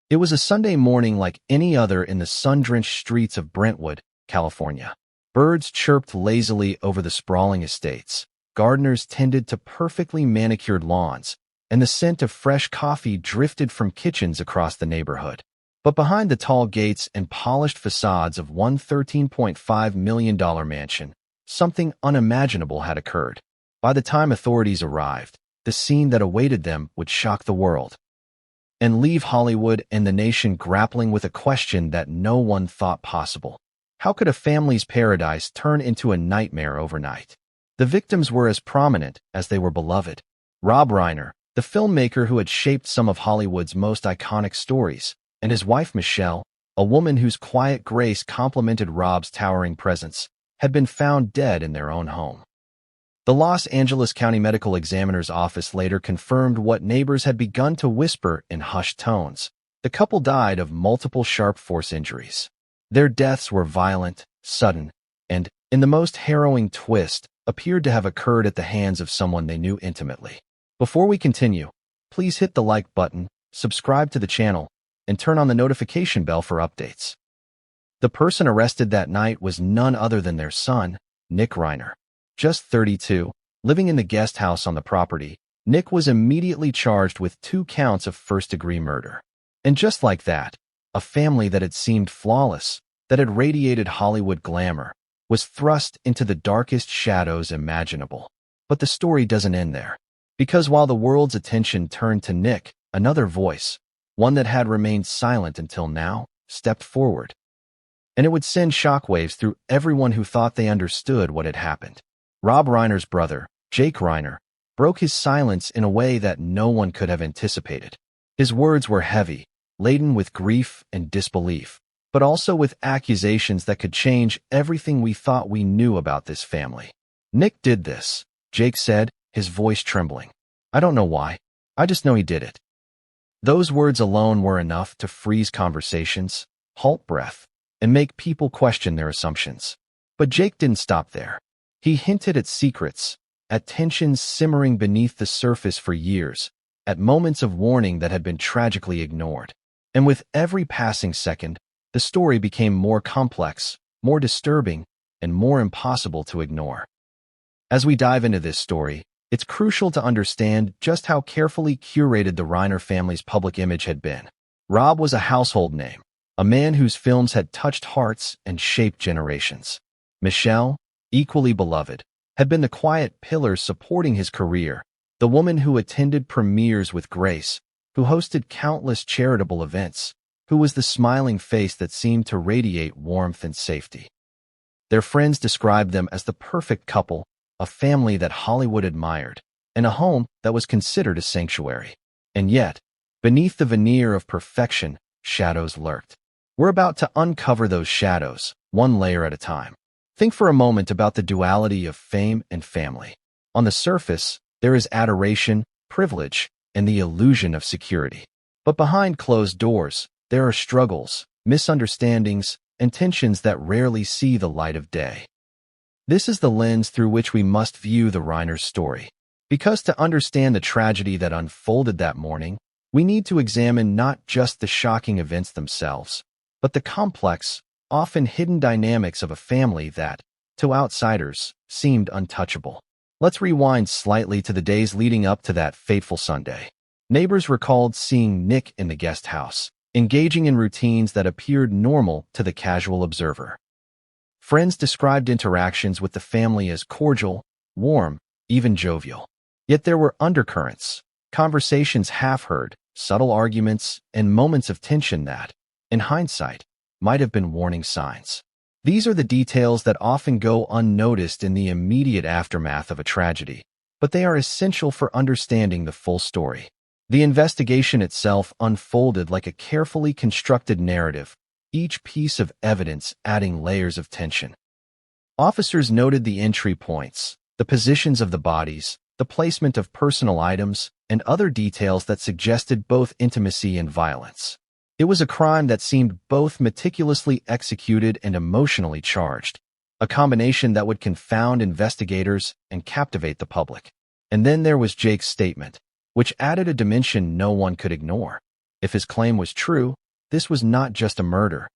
It was a Sunday morning like any other in the sun-drenched streets of Brentwood, California. Birds chirped lazily over the sprawling estates. Gardeners tended to perfectly manicured lawns, and the scent of fresh coffee drifted from kitchens across the neighborhood. But behind the tall gates and polished facades of one $13.5 million mansion, something unimaginable had occurred. By the time authorities arrived, the scene that awaited them would shock the world and leave Hollywood and the nation grappling with a question that no one thought possible. How could a family's paradise turn into a nightmare overnight? The victims were as prominent as they were beloved. Rob Reiner, the filmmaker who had shaped some of Hollywood's most iconic stories, and his wife Michelle, a woman whose quiet grace complemented Rob's towering presence, had been found dead in their own home. The Los Angeles County Medical Examiner's office later confirmed what neighbors had begun to whisper in hushed tones. The couple died of multiple sharp force injuries. Their deaths were violent, sudden, and, in the most harrowing twist, appeared to have occurred at the hands of someone they knew intimately. Before we continue, please hit the like button, subscribe to the channel, and turn on the notification bell for updates. The person arrested that night was none other than their son, Nick Reiner. Just 32, living in the guest house on the property, Nick was immediately charged with 2 counts of first-degree murder. And just like that, a family that had seemed flawless, that had radiated Hollywood glamour, was thrust into the darkest shadows imaginable. But the story doesn't end there. Because while the world's attention turned to Nick, another voice, one that had remained silent until now, stepped forward. And it would send shockwaves through everyone who thought they understood what had happened. Rob Reiner's brother, Jake Reiner, broke his silence in a way that no one could have anticipated. His words were heavy, laden with grief and disbelief, but also with accusations that could change everything we thought we knew about this family. "Nick did this," Jake said, his voice trembling. "I don't know why. I just know he did it." Those words alone were enough to freeze conversations, halt breath, and make people question their assumptions. But Jake didn't stop there. He hinted at secrets, at tensions simmering beneath the surface for years, at moments of warning that had been tragically ignored. And with every passing second, the story became more complex, more disturbing, and more impossible to ignore. As we dive into this story, it's crucial to understand just how carefully curated the Reiner family's public image had been. Rob was a household name, a man whose films had touched hearts and shaped generations. Michelle, equally beloved, had been the quiet pillar supporting his career, the woman who attended premieres with grace, who hosted countless charitable events, who was the smiling face that seemed to radiate warmth and safety. Their friends described them as the perfect couple, a family that Hollywood admired, and a home that was considered a sanctuary. And yet, beneath the veneer of perfection, shadows lurked. We're about to uncover those shadows, one layer at a time. Think for a moment about the duality of fame and family. On the surface, there is adoration, privilege, and the illusion of security. But behind closed doors, there are struggles, misunderstandings, and tensions that rarely see the light of day. This is the lens through which we must view the Reiner's story. Because to understand the tragedy that unfolded that morning, we need to examine not just the shocking events themselves, but the complex, often hidden dynamics of a family that, to outsiders, seemed untouchable. Let's rewind slightly to the days leading up to that fateful Sunday. Neighbors recalled seeing Nick in the guest house, engaging in routines that appeared normal to the casual observer. Friends described interactions with the family as cordial, warm, even jovial. Yet there were undercurrents, conversations half-heard, subtle arguments, and moments of tension that, in hindsight, might have been warning signs. These are the details that often go unnoticed in the immediate aftermath of a tragedy, but they are essential for understanding the full story. The investigation itself unfolded like a carefully constructed narrative, each piece of evidence adding layers of tension. Officers noted the entry points, the positions of the bodies, the placement of personal items, and other details that suggested both intimacy and violence. It was a crime that seemed both meticulously executed and emotionally charged, a combination that would confound investigators and captivate the public. And then there was Jake's statement, which added a dimension no one could ignore. If his claim was true, this was not just a murder.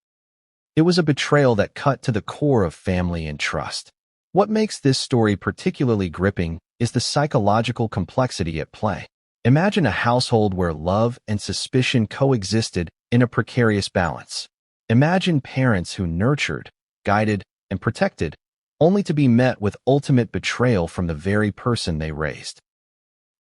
It was a betrayal that cut to the core of family and trust. What makes this story particularly gripping is the psychological complexity at play. Imagine a household where love and suspicion coexisted in a precarious balance. Imagine parents who nurtured, guided, and protected, only to be met with ultimate betrayal from the very person they raised.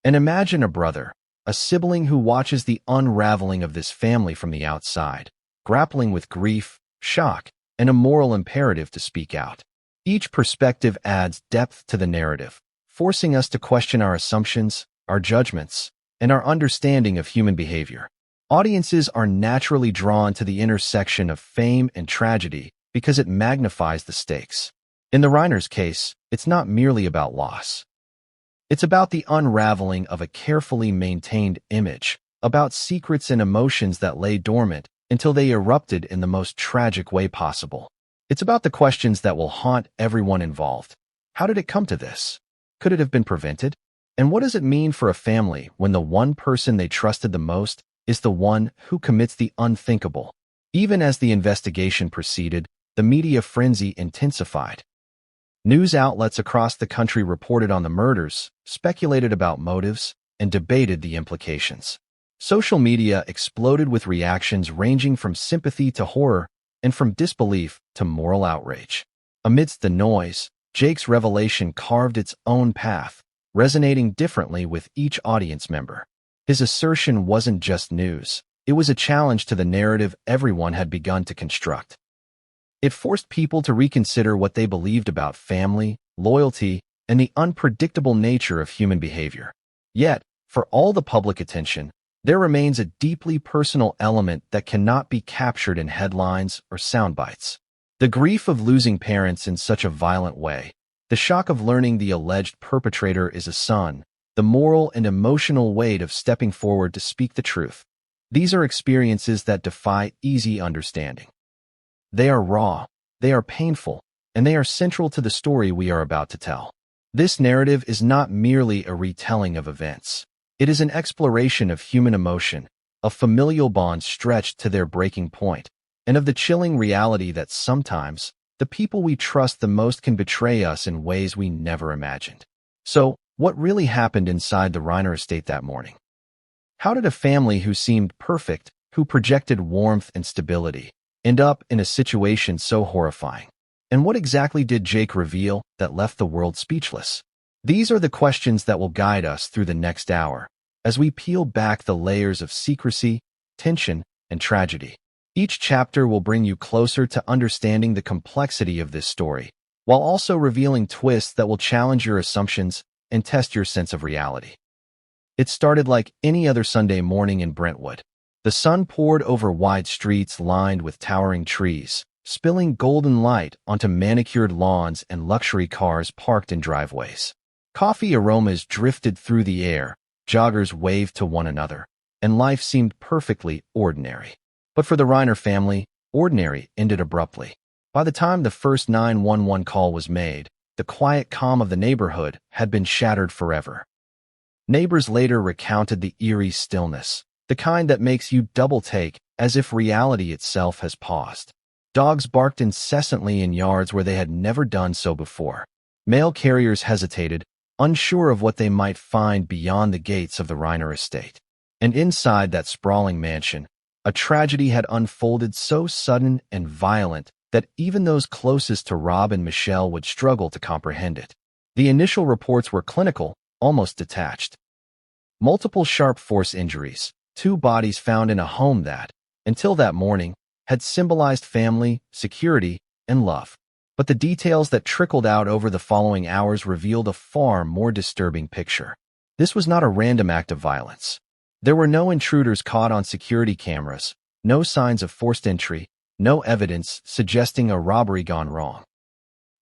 And imagine a brother, a sibling who watches the unraveling of this family from the outside, grappling with grief, shock, and a moral imperative to speak out. Each perspective adds depth to the narrative, forcing us to question our assumptions, our judgments, and our understanding of human behavior. Audiences are naturally drawn to the intersection of fame and tragedy because it magnifies the stakes. In the Reiner's case, it's not merely about loss. It's about the unraveling of a carefully maintained image, about secrets and emotions that lay dormant until they erupted in the most tragic way possible. It's about the questions that will haunt everyone involved. How did it come to this? Could it have been prevented? And what does it mean for a family when the one person they trusted the most is the one who commits the unthinkable? Even as the investigation proceeded, the media frenzy intensified. News outlets across the country reported on the murders, speculated about motives, and debated the implications. Social media exploded with reactions ranging from sympathy to horror and from disbelief to moral outrage. Amidst the noise, Jake's revelation carved its own path, resonating differently with each audience member. His assertion wasn't just news. It was a challenge to the narrative everyone had begun to construct. It forced people to reconsider what they believed about family, loyalty, and the unpredictable nature of human behavior. Yet, for all the public attention, there remains a deeply personal element that cannot be captured in headlines or sound bites. The grief of losing parents in such a violent way, the shock of learning the alleged perpetrator is a son, the moral and emotional weight of stepping forward to speak the truth. These are experiences that defy easy understanding. They are raw, they are painful, and they are central to the story we are about to tell. This narrative is not merely a retelling of events. It is an exploration of human emotion, of familial bonds stretched to their breaking point, and of the chilling reality that sometimes the people we trust the most can betray us in ways we never imagined. So, what really happened inside the Reiner estate that morning? How did a family who seemed perfect, who projected warmth and stability, end up in a situation so horrifying? And what exactly did Jake reveal that left the world speechless? These are the questions that will guide us through the next hour, as we peel back the layers of secrecy, tension, and tragedy. Each chapter will bring you closer to understanding the complexity of this story, while also revealing twists that will challenge your assumptions and test your sense of reality. It started like any other Sunday morning in Brentwood. The sun poured over wide streets lined with towering trees, spilling golden light onto manicured lawns and luxury cars parked in driveways. Coffee aromas drifted through the air, joggers waved to one another, and life seemed perfectly ordinary. But for the Reiner family, ordinary ended abruptly. By the time the first 911 call was made, the quiet calm of the neighborhood had been shattered forever. Neighbors later recounted the eerie stillness, the kind that makes you double-take as if reality itself has paused. Dogs barked incessantly in yards where they had never done so before. Mail carriers hesitated, unsure of what they might find beyond the gates of the Reiner estate. And inside that sprawling mansion, a tragedy had unfolded so sudden and violent that even those closest to Rob and Michelle would struggle to comprehend it. The initial reports were clinical, almost detached. Multiple sharp force injuries, 2 bodies found in a home that, until that morning, had symbolized family, security, and love. But the details that trickled out over the following hours revealed a far more disturbing picture. This was not a random act of violence. There were no intruders caught on security cameras, no signs of forced entry, no evidence suggesting a robbery gone wrong.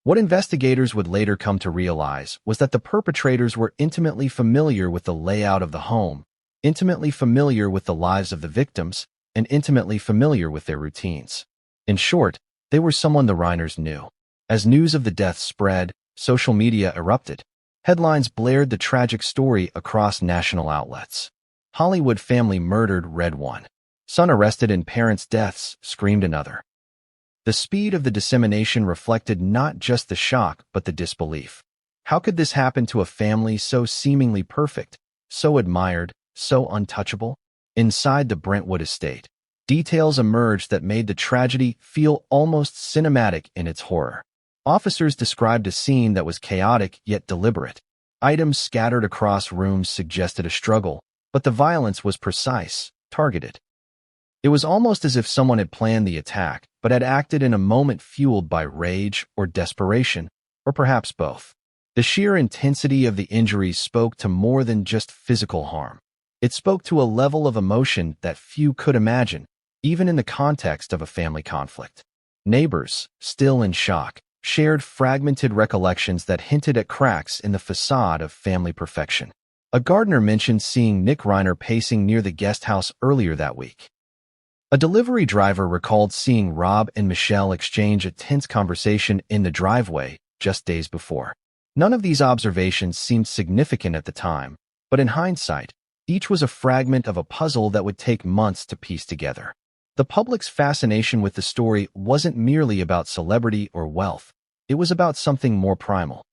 What investigators would later come to realize was that the perpetrators were intimately familiar with the layout of the home, intimately familiar with the lives of the victims, and intimately familiar with their routines. In short, they were someone the Reiners knew. As news of the deaths spread, social media erupted. Headlines blared the tragic story across national outlets. Hollywood family murdered Red One. Son arrested in parents' deaths, screamed another. The speed of the dissemination reflected not just the shock but the disbelief. How could this happen to a family so seemingly perfect, so admired, so untouchable? Inside the Brentwood estate, details emerged that made the tragedy feel almost cinematic in its horror. Officers described a scene that was chaotic yet deliberate. Items scattered across rooms suggested a struggle, but the violence was precise, targeted. It was almost as if someone had planned the attack, but had acted in a moment fueled by rage or desperation, or perhaps both. The sheer intensity of the injuries spoke to more than just physical harm. It spoke to a level of emotion that few could imagine, even in the context of a family conflict. Neighbors, still in shock, shared fragmented recollections that hinted at cracks in the facade of family perfection. A gardener mentioned seeing Rob Reiner pacing near the guest house earlier that week. A delivery driver recalled seeing Rob and Michelle exchange a tense conversation in the driveway just days before. None of these observations seemed significant at the time, but in hindsight, each was a fragment of a puzzle that would take months to piece together. The public's fascination with the story wasn't merely about celebrity or wealth. It was about something more primal.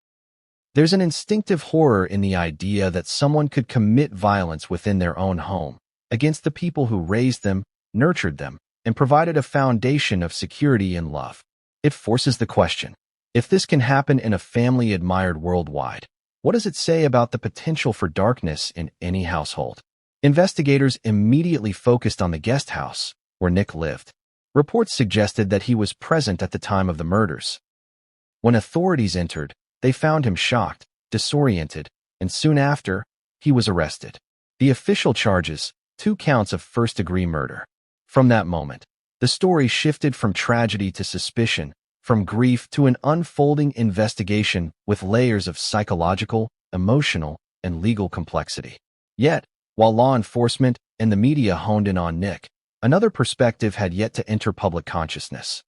There's an instinctive horror in the idea that someone could commit violence within their own home, against the people who raised them, nurtured them, and provided a foundation of security and love. It forces the question, if this can happen in a family admired worldwide, what does it say about the potential for darkness in any household? Investigators immediately focused on the guest house, where Rob lived. Reports suggested that he was present at the time of the murders. When authorities entered, they found him shocked, disoriented, and soon after, he was arrested. The official charges, 2 counts of first-degree murder. From that moment, the story shifted from tragedy to suspicion, from grief to an unfolding investigation with layers of psychological, emotional, and legal complexity. Yet, while law enforcement and the media honed in on Rob, another perspective had yet to enter public consciousness.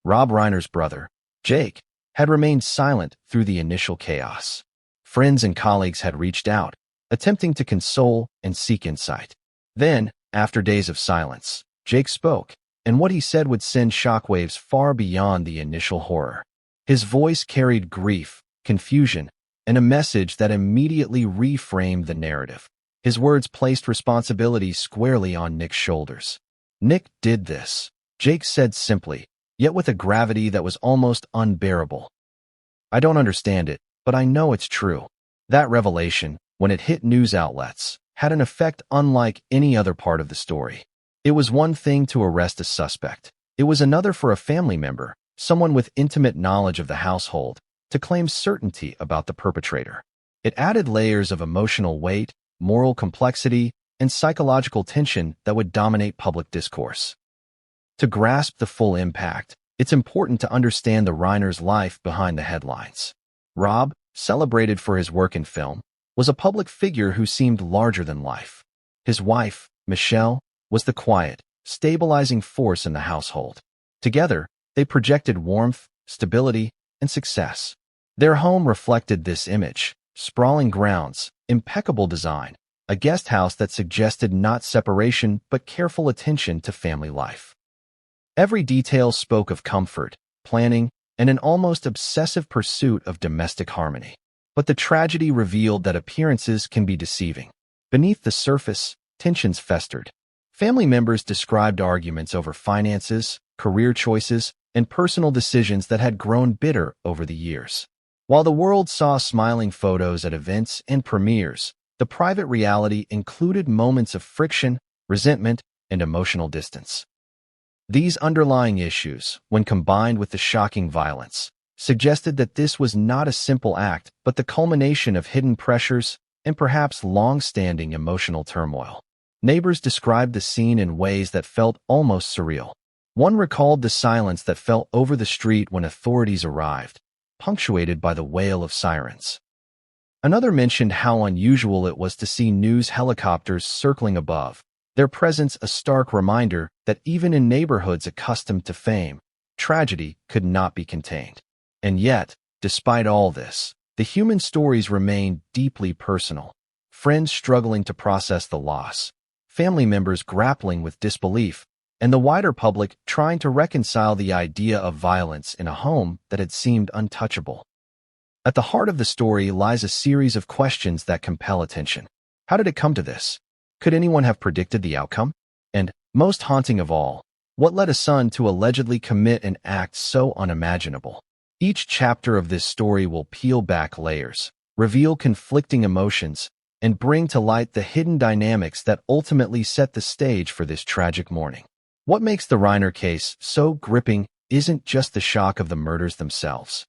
Rob Reiner's brother, Jake, had remained silent through the initial chaos. Friends and colleagues had reached out, attempting to console and seek insight. Then, after days of silence, Jake spoke, and what he said would send shockwaves far beyond the initial horror. His voice carried grief, confusion, and a message that immediately reframed the narrative. His words placed responsibility squarely on Rob's shoulders. "Rob did this," Jake said simply, yet with a gravity that was almost unbearable. "I don't understand it, but I know it's true." That revelation, when it hit news outlets, had an effect unlike any other part of the story. It was one thing to arrest a suspect. It was another for a family member, someone with intimate knowledge of the household, to claim certainty about the perpetrator. It added layers of emotional weight, moral complexity, and psychological tension that would dominate public discourse. To grasp the full impact, it's important to understand the Reiner's life behind the headlines. Rob, celebrated for his work in film, was a public figure who seemed larger than life. His wife, Michelle, was the quiet, stabilizing force in the household. Together, they projected warmth, stability, and success. Their home reflected this image: sprawling grounds, impeccable design, a guest house that suggested not separation but careful attention to family life. Every detail spoke of comfort, planning, and an almost obsessive pursuit of domestic harmony. But the tragedy revealed that appearances can be deceiving. Beneath the surface, tensions festered. Family members described arguments over finances, career choices, and personal decisions that had grown bitter over the years. While the world saw smiling photos at events and premieres, the private reality included moments of friction, resentment, and emotional distance. These underlying issues, when combined with the shocking violence, suggested that this was not a simple act but the culmination of hidden pressures and perhaps long-standing emotional turmoil. Neighbors described the scene in ways that felt almost surreal. One recalled the silence that fell over the street when authorities arrived, punctuated by the wail of sirens. Another mentioned how unusual it was to see news helicopters circling above, their presence a stark reminder that even in neighborhoods accustomed to fame, tragedy could not be contained. And yet, despite all this, the human stories remained deeply personal. Friends struggling to process the loss, family members grappling with disbelief, and the wider public trying to reconcile the idea of violence in a home that had seemed untouchable. At the heart of the story lies a series of questions that compel attention. How did it come to this? Could anyone have predicted the outcome? And, most haunting of all, what led a son to allegedly commit an act so unimaginable? Each chapter of this story will peel back layers, reveal conflicting emotions, and bring to light the hidden dynamics that ultimately set the stage for this tragic morning. What makes the Reiner case so gripping isn't just the shock of the murders themselves.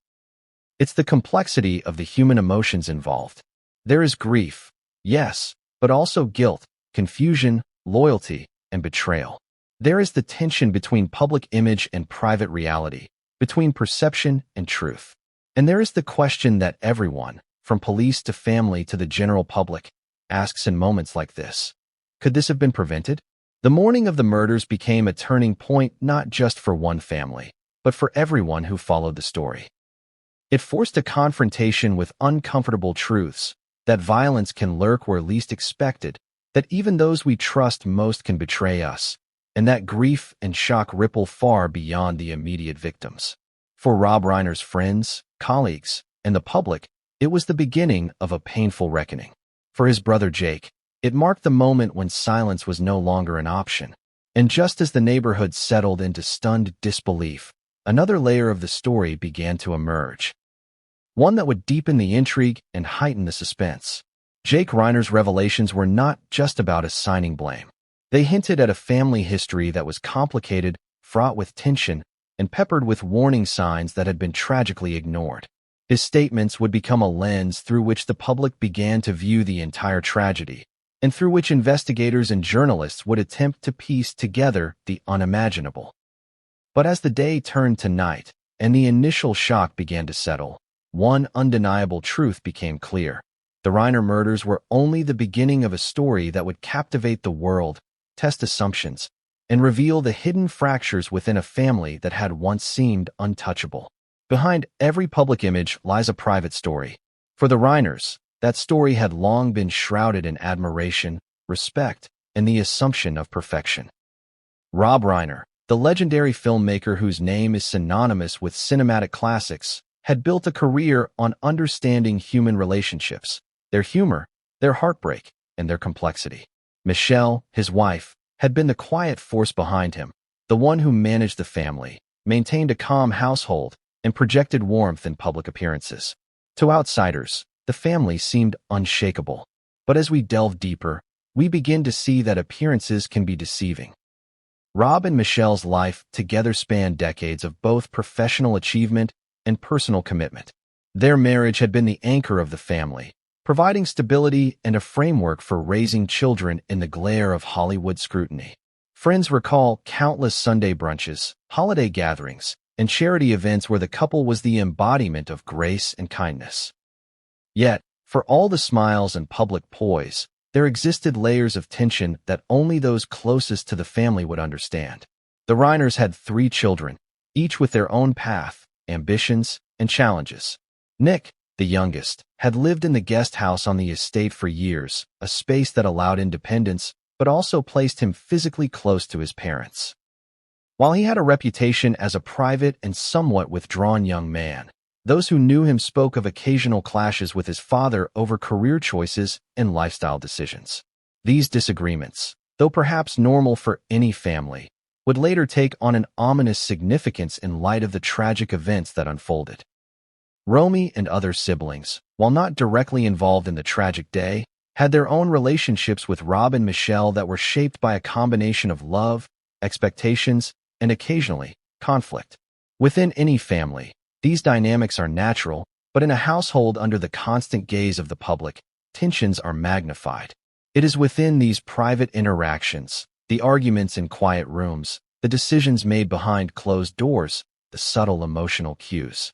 It's the complexity of the human emotions involved. There is grief, yes, but also guilt, confusion, loyalty, and betrayal. There is the tension between public image and private reality, between perception and truth. And there is the question that everyone, from police to family to the general public, asks in moments like this. Could this have been prevented? The morning of the murders became a turning point not just for one family, but for everyone who followed the story. It forced a confrontation with uncomfortable truths, that violence can lurk where least expected, that even those we trust most can betray us, and that grief and shock ripple far beyond the immediate victims. For Rob Reiner's friends, colleagues, and the public, it was the beginning of a painful reckoning. For his brother Jake, it marked the moment when silence was no longer an option. And just as the neighborhood settled into stunned disbelief, another layer of the story began to emerge. One that would deepen the intrigue and heighten the suspense. Jake Reiner's revelations were not just about assigning blame. They hinted at a family history that was complicated, fraught with tension, and peppered with warning signs that had been tragically ignored. His statements would become a lens through which the public began to view the entire tragedy, and through which investigators and journalists would attempt to piece together the unimaginable. But as the day turned to night, and the initial shock began to settle, one undeniable truth became clear. The Reiner murders were only the beginning of a story that would captivate the world, test assumptions, and reveal the hidden fractures within a family that had once seemed untouchable. Behind every public image lies a private story. For the Reiners, that story had long been shrouded in admiration, respect, and the assumption of perfection. Rob Reiner, the legendary filmmaker whose name is synonymous with cinematic classics, had built a career on understanding human relationships, their humor, their heartbreak, and their complexity. Michelle, his wife, had been the quiet force behind him, the one who managed the family, maintained a calm household, and projected warmth in public appearances. To outsiders, the family seemed unshakable. But as we delve deeper, we begin to see that appearances can be deceiving. Rob and Michelle's life together spanned decades of both professional achievement and personal commitment. Their marriage had been the anchor of the family, providing stability and a framework for raising children in the glare of Hollywood scrutiny. Friends recall countless Sunday brunches, holiday gatherings, and charity events where the couple was the embodiment of grace and kindness. Yet, for all the smiles and public poise, there existed layers of tension that only those closest to the family would understand. The Reiners had 3 children, each with their own path, ambitions, and challenges. Nick, the youngest, had lived in the guest house on the estate for years, a space that allowed independence, but also placed him physically close to his parents. While he had a reputation as a private and somewhat withdrawn young man, those who knew him spoke of occasional clashes with his father over career choices and lifestyle decisions. These disagreements, though perhaps normal for any family, would later take on an ominous significance in light of the tragic events that unfolded. Romy and other siblings, while not directly involved in the tragic day, had their own relationships with Rob and Michelle that were shaped by a combination of love, expectations, and occasionally, conflict. Within any family, these dynamics are natural, but in a household under the constant gaze of the public, tensions are magnified. It is within these private interactions, the arguments in quiet rooms, the decisions made behind closed doors, the subtle emotional cues,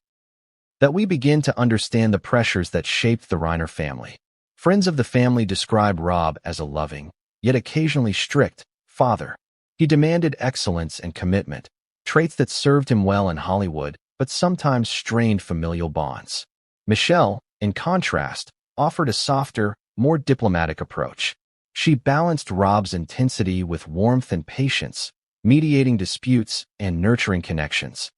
that we begin to understand the pressures that shaped the Reiner family. Friends of the family describe Rob as a loving, yet occasionally strict, father. He demanded excellence and commitment, traits that served him well in Hollywood, but sometimes strained familial bonds. Michelle, in contrast, offered a softer, more diplomatic approach. She balanced Rob's intensity with warmth and patience, mediating disputes and nurturing connections.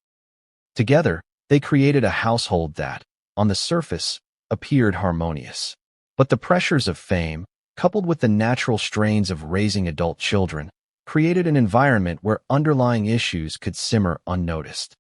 Together, they created a household that, on the surface, appeared harmonious. But the pressures of fame, coupled with the natural strains of raising adult children, created an environment where underlying issues could simmer unnoticed.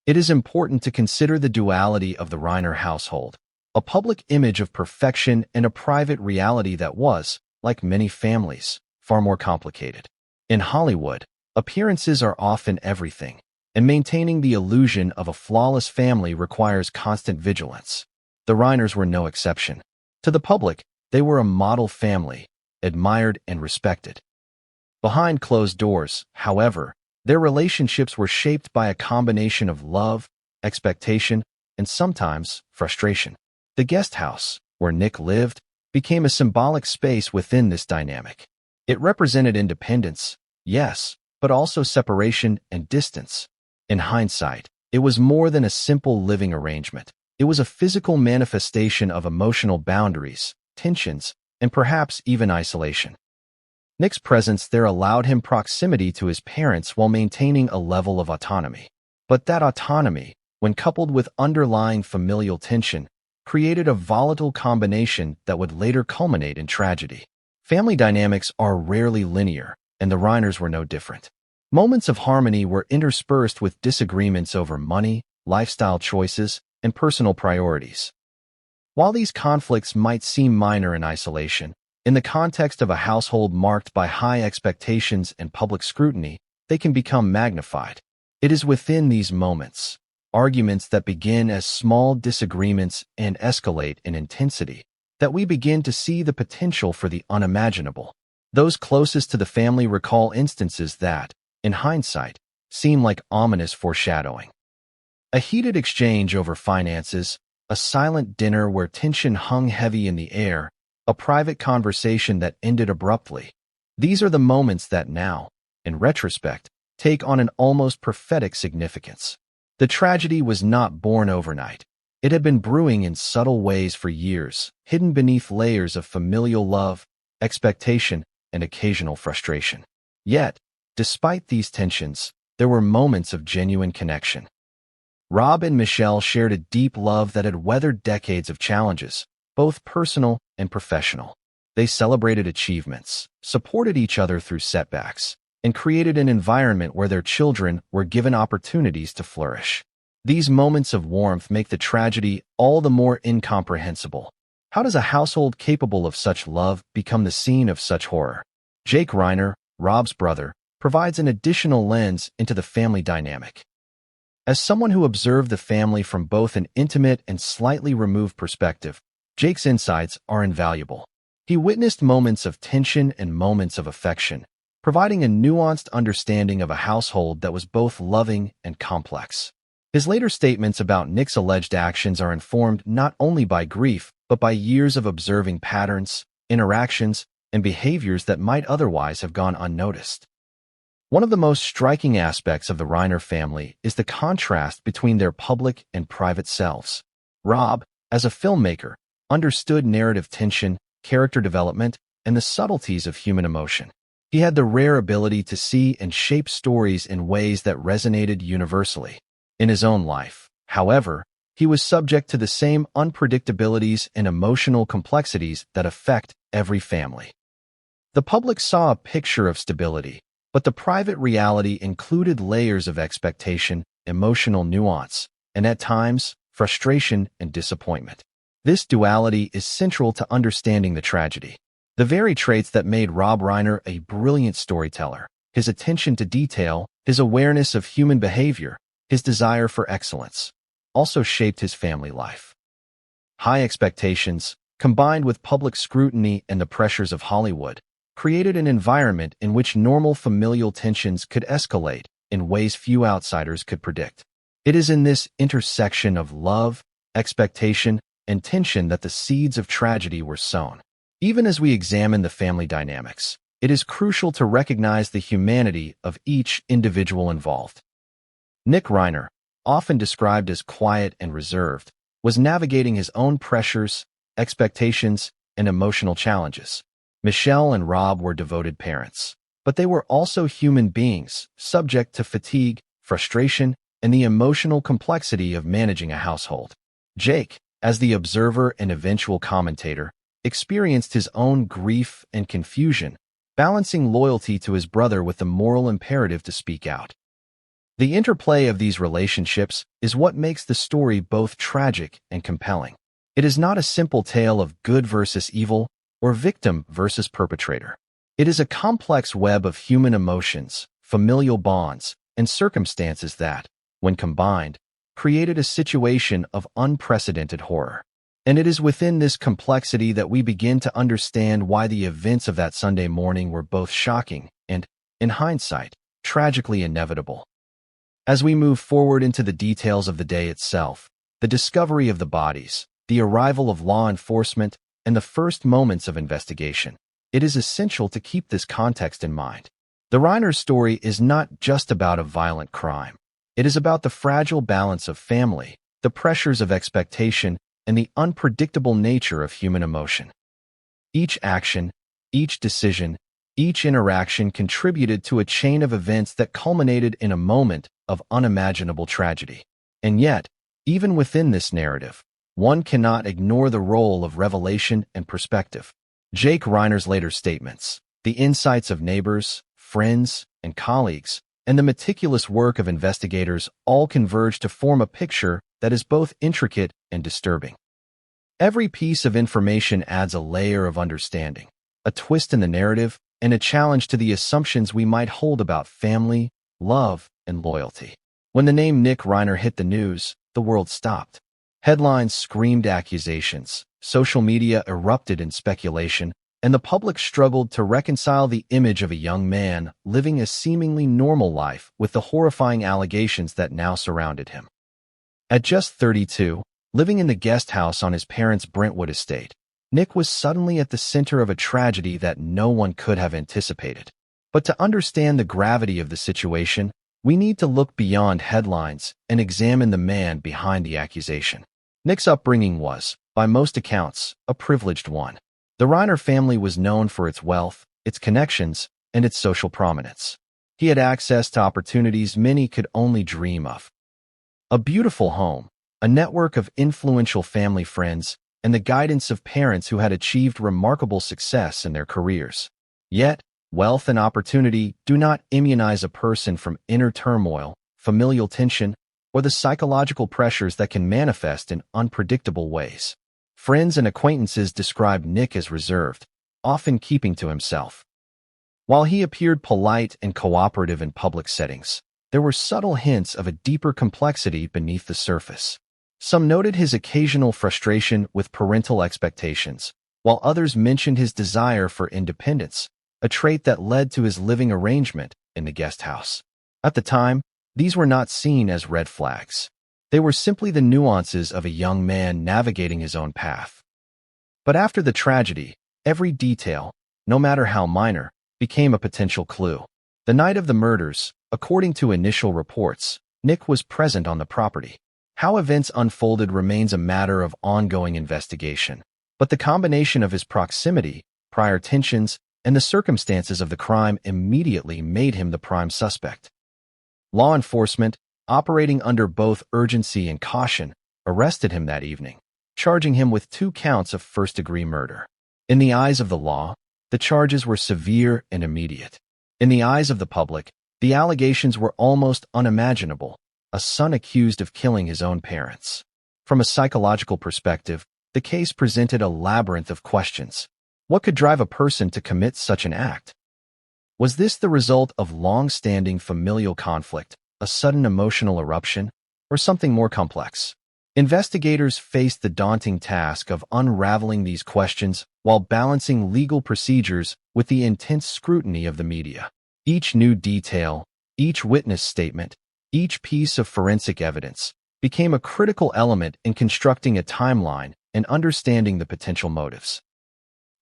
It is important to consider the duality of the Reiner household, a public image of perfection and a private reality that was, like many families, far more complicated. In Hollywood, appearances are often everything, and maintaining the illusion of a flawless family requires constant vigilance. The Reiners were no exception. To the public, they were a model family, admired and respected. Behind closed doors, however, their relationships were shaped by a combination of love, expectation, and sometimes frustration. The guest house, where Nick lived, became a symbolic space within this dynamic. It represented independence, yes, but also separation and distance. In hindsight, it was more than a simple living arrangement. It was a physical manifestation of emotional boundaries, tensions, and perhaps even isolation. Nick's presence there allowed him proximity to his parents while maintaining a level of autonomy. But that autonomy, when coupled with underlying familial tension, created a volatile combination that would later culminate in tragedy. Family dynamics are rarely linear, and the Reiners were no different. Moments of harmony were interspersed with disagreements over money, lifestyle choices, and personal priorities. While these conflicts might seem minor in isolation, in the context of a household marked by high expectations and public scrutiny, they can become magnified. It is within these moments, arguments that begin as small disagreements and escalate in intensity, that we begin to see the potential for the unimaginable. Those closest to the family recall instances that, in hindsight, seem like ominous foreshadowing. A heated exchange over finances, a silent dinner where tension hung heavy in the air, a private conversation that ended abruptly. These are the moments that now, in retrospect, take on an almost prophetic significance. The tragedy was not born overnight. It had been brewing in subtle ways for years, hidden beneath layers of familial love, expectation, and occasional frustration. Yet, despite these tensions, there were moments of genuine connection. Rob and Michelle shared a deep love that had weathered decades of challenges, both personal and professional. They celebrated achievements, supported each other through setbacks, and created an environment where their children were given opportunities to flourish. These moments of warmth make the tragedy all the more incomprehensible. How does a household capable of such love become the scene of such horror? Jake Reiner, Rob's brother, provides an additional lens into the family dynamic. As someone who observed the family from both an intimate and slightly removed perspective, Jake's insights are invaluable. He witnessed moments of tension and moments of affection, providing a nuanced understanding of a household that was both loving and complex. His later statements about Nick's alleged actions are informed not only by grief, but by years of observing patterns, interactions, and behaviors that might otherwise have gone unnoticed. One of the most striking aspects of the Reiner family is the contrast between their public and private selves. Rob, as a filmmaker, understood narrative tension, character development, and the subtleties of human emotion. He had the rare ability to see and shape stories in ways that resonated universally. In his own life, however, he was subject to the same unpredictabilities and emotional complexities that affect every family. The public saw a picture of stability, but the private reality included layers of expectation, emotional nuance, and at times, frustration and disappointment. This duality is central to understanding the tragedy. The very traits that made Rob Reiner a brilliant storyteller, his attention to detail, his awareness of human behavior, his desire for excellence, also shaped his family life. High expectations, combined with public scrutiny and the pressures of Hollywood, created an environment in which normal familial tensions could escalate in ways few outsiders could predict. It is in this intersection of love, expectation, and tension that the seeds of tragedy were sown. Even as we examine the family dynamics, it is crucial to recognize the humanity of each individual involved. Nick Reiner, often described as quiet and reserved, was navigating his own pressures, expectations, and emotional challenges. Michelle and Rob were devoted parents, but they were also human beings, subject to fatigue, frustration, and the emotional complexity of managing a household. Jake, as the observer and eventual commentator, experienced his own grief and confusion, balancing loyalty to his brother with the moral imperative to speak out. The interplay of these relationships is what makes the story both tragic and compelling. It is not a simple tale of good versus evil or victim versus perpetrator. It is a complex web of human emotions, familial bonds, and circumstances that, when combined, created a situation of unprecedented horror. And it is within this complexity that we begin to understand why the events of that Sunday morning were both shocking and, in hindsight, tragically inevitable. As we move forward into the details of the day itself, the discovery of the bodies, the arrival of law enforcement, and the first moments of investigation, it is essential to keep this context in mind. The Reiner story is not just about a violent crime. It is about the fragile balance of family, the pressures of expectation, and the unpredictable nature of human emotion. Each action, each decision, each interaction contributed to a chain of events that culminated in a moment of unimaginable tragedy. And yet, even within this narrative, one cannot ignore the role of revelation and perspective. Jake Reiner's later statements, the insights of neighbors, friends, and colleagues, and the meticulous work of investigators all converge to form a picture that is both intricate and disturbing. Every piece of information adds a layer of understanding, a twist in the narrative, and a challenge to the assumptions we might hold about family, love, and loyalty. When the name Nick Reiner hit the news, the world stopped. Headlines screamed accusations, social media erupted in speculation, and the public struggled to reconcile the image of a young man living a seemingly normal life with the horrifying allegations that now surrounded him. At just 32, living in the guest house on his parents' Brentwood estate, Nick was suddenly at the center of a tragedy that no one could have anticipated. But to understand the gravity of the situation, we need to look beyond headlines and examine the man behind the accusation. Nick's upbringing was, by most accounts, a privileged one. The Reiner family was known for its wealth, its connections, and its social prominence. He had access to opportunities many could only dream of. A beautiful home, a network of influential family friends, and the guidance of parents who had achieved remarkable success in their careers. Yet, wealth and opportunity do not immunize a person from inner turmoil, familial tension, or the psychological pressures that can manifest in unpredictable ways. Friends and acquaintances described Nick as reserved, often keeping to himself. While he appeared polite and cooperative in public settings, there were subtle hints of a deeper complexity beneath the surface. Some noted his occasional frustration with parental expectations, while others mentioned his desire for independence, a trait that led to his living arrangement in the guest house. At the time, these were not seen as red flags. They were simply the nuances of a young man navigating his own path. But after the tragedy, every detail, no matter how minor, became a potential clue. The night of the murders, according to initial reports, Nick was present on the property. How events unfolded remains a matter of ongoing investigation, but the combination of his proximity, prior tensions, and the circumstances of the crime immediately made him the prime suspect. Law enforcement, operating under both urgency and caution, arrested him that evening, charging him with 2 counts of first-degree murder. In the eyes of the law, the charges were severe and immediate. In the eyes of the public, the allegations were almost unimaginable, a son accused of killing his own parents. From a psychological perspective, the case presented a labyrinth of questions. What could drive a person to commit such an act? Was this the result of long-standing familial conflict, a sudden emotional eruption, or something more complex? Investigators faced the daunting task of unraveling these questions while balancing legal procedures with the intense scrutiny of the media. Each new detail, each witness statement, each piece of forensic evidence became a critical element in constructing a timeline and understanding the potential motives.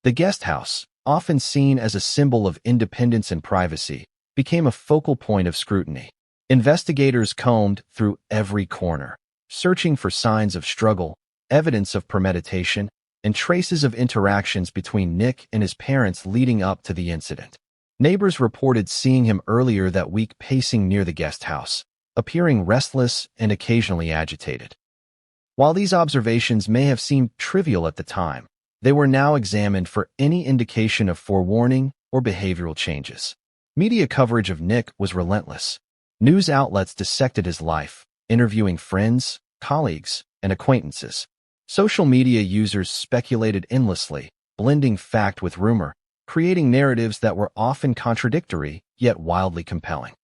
The guest house, often seen as a symbol of independence and privacy, became a focal point of scrutiny. Investigators combed through every corner, searching for signs of struggle, evidence of premeditation, and traces of interactions between Nick and his parents leading up to the incident. Neighbors reported seeing him earlier that week pacing near the guest house, appearing restless and occasionally agitated. While these observations may have seemed trivial at the time, they were now examined for any indication of forewarning or behavioral changes. Media coverage of Nick was relentless. News outlets dissected his life, interviewing friends, colleagues, and acquaintances. Social media users speculated endlessly, blending fact with rumor, creating narratives that were often contradictory yet wildly compelling.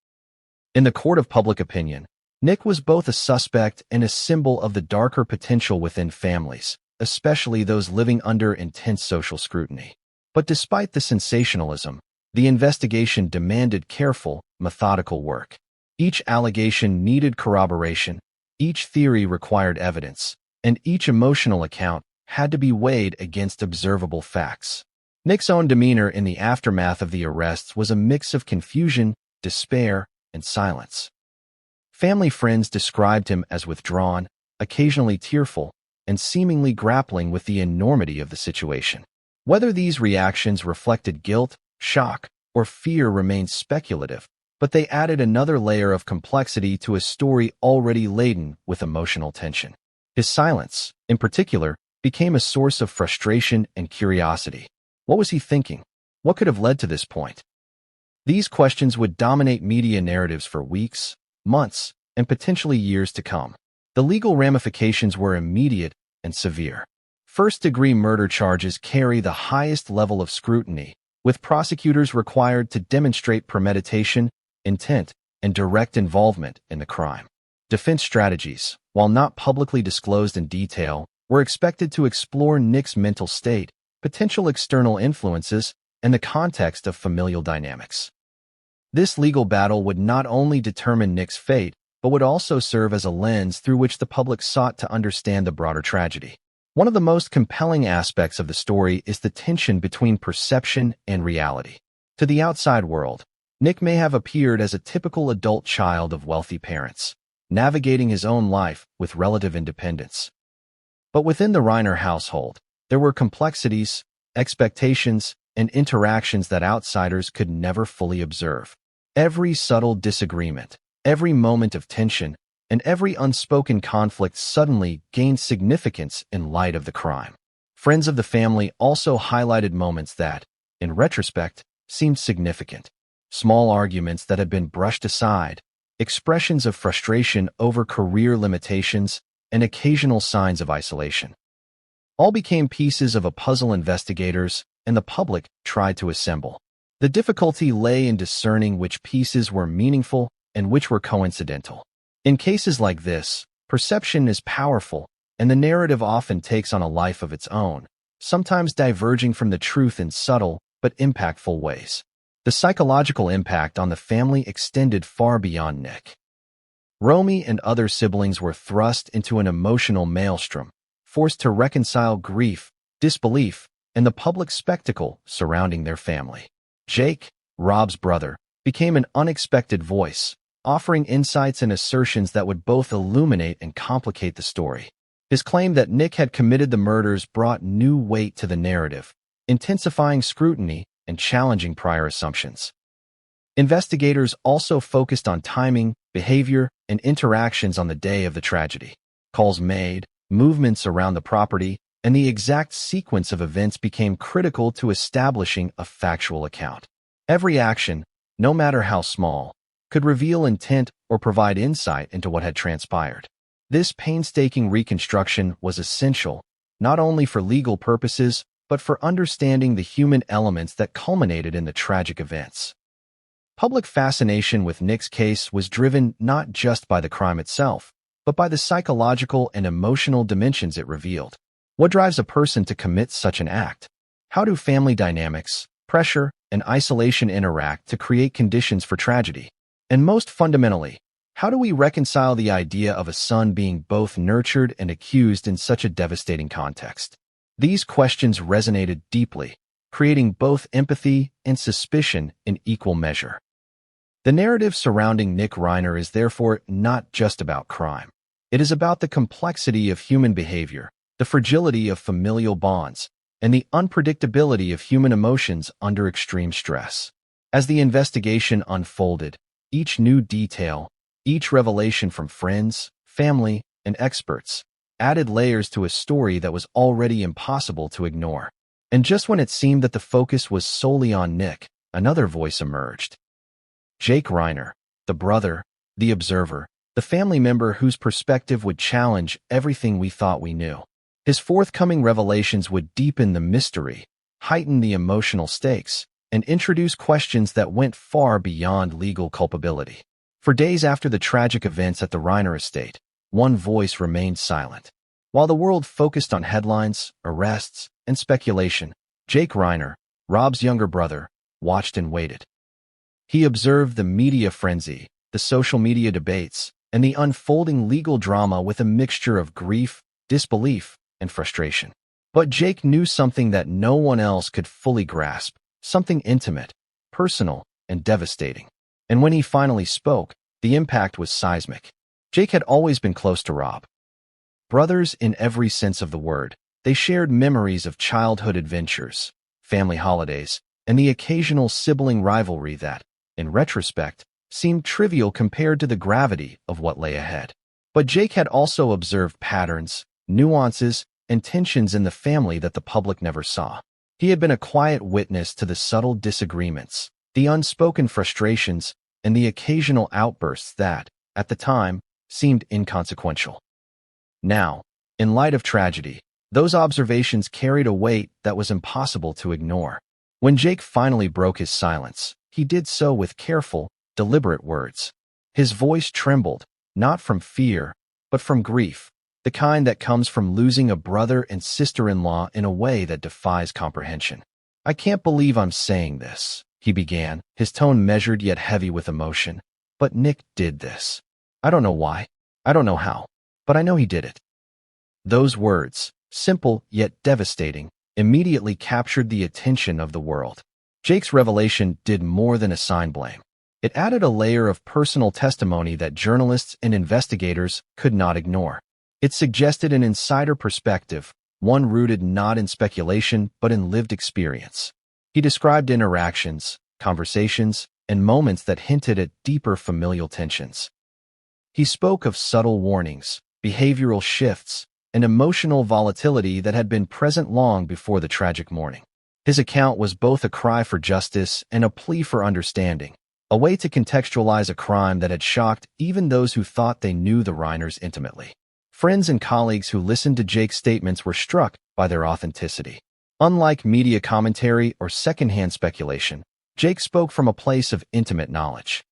In the court of public opinion, Nick was both a suspect and a symbol of the darker potential within families, especially those living under intense social scrutiny. But despite the sensationalism, the investigation demanded careful, methodical work. Each allegation needed corroboration, each theory required evidence, and each emotional account had to be weighed against observable facts. Nick's own demeanor in the aftermath of the arrests was a mix of confusion, despair, and silence. Family friends described him as withdrawn, occasionally tearful, and seemingly grappling with the enormity of the situation. Whether these reactions reflected guilt, shock, or fear remains speculative, but they added another layer of complexity to a story already laden with emotional tension. His silence, in particular, became a source of frustration and curiosity. What was he thinking? What could have led to this point? These questions would dominate media narratives for weeks, months, and potentially years to come. The legal ramifications were immediate and severe. First-degree murder charges carry the highest level of scrutiny, with prosecutors required to demonstrate premeditation, intent, and direct involvement in the crime. Defense strategies, while not publicly disclosed in detail, were expected to explore Nick's mental state, potential external influences, and the context of familial dynamics. This legal battle would not only determine Nick's fate, but would also serve as a lens through which the public sought to understand the broader tragedy. One of the most compelling aspects of the story is the tension between perception and reality. To the outside world, Nick may have appeared as a typical adult child of wealthy parents, navigating his own life with relative independence. But within the Reiner household, there were complexities, expectations, and interactions that outsiders could never fully observe. Every subtle disagreement, every moment of tension, and every unspoken conflict suddenly gained significance in light of the crime. Friends of the family also highlighted moments that, in retrospect, seemed significant. Small arguments that had been brushed aside, expressions of frustration over career limitations, and occasional signs of isolation. All became pieces of a puzzle investigators and the public tried to assemble. The difficulty lay in discerning which pieces were meaningful and which were coincidental. In cases like this, perception is powerful, and the narrative often takes on a life of its own, sometimes diverging from the truth in subtle but impactful ways. The psychological impact on the family extended far beyond Nick. Romy and other siblings were thrust into an emotional maelstrom, forced to reconcile grief, disbelief, and the public spectacle surrounding their family. Jake, Rob's brother, became an unexpected voice, offering insights and assertions that would both illuminate and complicate the story. His claim that Nick had committed the murders brought new weight to the narrative, intensifying scrutiny and challenging prior assumptions. Investigators also focused on timing, behavior, and interactions on the day of the tragedy. Calls made, movements around the property, and the exact sequence of events became critical to establishing a factual account. Every action, no matter how small, could reveal intent or provide insight into what had transpired. This painstaking reconstruction was essential, not only for legal purposes, but for understanding the human elements that culminated in the tragic events. Public fascination with Nick's case was driven not just by the crime itself, but by the psychological and emotional dimensions it revealed. What drives a person to commit such an act? How do family dynamics, pressure, and isolation interact to create conditions for tragedy? And most fundamentally, how do we reconcile the idea of a son being both nurtured and accused in such a devastating context? These questions resonated deeply, creating both empathy and suspicion in equal measure. The narrative surrounding Nick Reiner is therefore not just about crime. It is about the complexity of human behavior, the fragility of familial bonds, and the unpredictability of human emotions under extreme stress. As the investigation unfolded, each new detail, each revelation from friends, family, and experts added layers to a story that was already impossible to ignore. And just when it seemed that the focus was solely on Nick, another voice emerged. Jake Reiner, the brother, the observer, the family member whose perspective would challenge everything we thought we knew. His forthcoming revelations would deepen the mystery, heighten the emotional stakes, and introduce questions that went far beyond legal culpability. For days after the tragic events at the Reiner estate, one voice remained silent. While the world focused on headlines, arrests, and speculation, Jake Reiner, Rob's younger brother, watched and waited. He observed the media frenzy, the social media debates, and the unfolding legal drama with a mixture of grief, disbelief, and frustration. But Jake knew something that no one else could fully grasp, something intimate, personal, and devastating. And when he finally spoke, the impact was seismic. Jake had always been close to Rob. Brothers in every sense of the word, they shared memories of childhood adventures, family holidays, and the occasional sibling rivalry that, in retrospect, seemed trivial compared to the gravity of what lay ahead. But Jake had also observed patterns, nuances, and tensions in the family that the public never saw. He had been a quiet witness to the subtle disagreements, the unspoken frustrations, and the occasional outbursts that, at the time, seemed inconsequential. Now, in light of tragedy, those observations carried a weight that was impossible to ignore. When Jake finally broke his silence, he did so with careful, deliberate words. His voice trembled, not from fear, but from grief, the kind that comes from losing a brother and sister-in-law in a way that defies comprehension. "I can't believe I'm saying this," he began, his tone measured yet heavy with emotion. "But Nick did this. I don't know why. I don't know how. But I know he did it." Those words, simple yet devastating, immediately captured the attention of the world. Jake's revelation did more than assign blame. It added a layer of personal testimony that journalists and investigators could not ignore. It suggested an insider perspective, one rooted not in speculation but in lived experience. He described interactions, conversations, and moments that hinted at deeper familial tensions. He spoke of subtle warnings, behavioral shifts, and emotional volatility that had been present long before the tragic morning. His account was both a cry for justice and a plea for understanding, a way to contextualize a crime that had shocked even those who thought they knew the Reiners intimately. Friends and colleagues who listened to Jake's statements were struck by their authenticity. Unlike media commentary or secondhand speculation, Jake spoke from a place of intimate knowledge.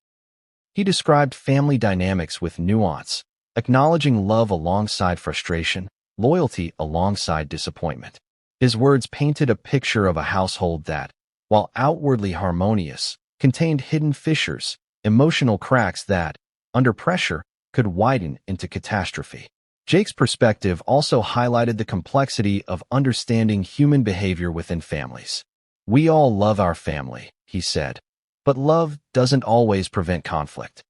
He described family dynamics with nuance, acknowledging love alongside frustration, loyalty alongside disappointment. His words painted a picture of a household that, while outwardly harmonious, contained hidden fissures, emotional cracks that, under pressure, could widen into catastrophe. Jake's perspective also highlighted the complexity of understanding human behavior within families. "We all love our family," he said, "but love doesn't always prevent conflict.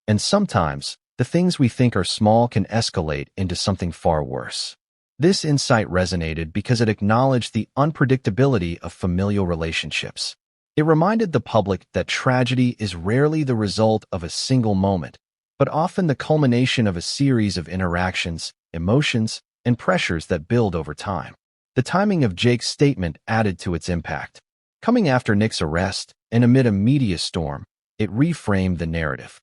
And sometimes, the things we think are small can escalate into something far worse." This insight resonated because it acknowledged the unpredictability of familial relationships. It reminded the public that tragedy is rarely the result of a single moment, but often the culmination of a series of interactions, emotions, and pressures that build over time. The timing of Jake's statement added to its impact. Coming after Nick's arrest and amid a media storm, it reframed the narrative.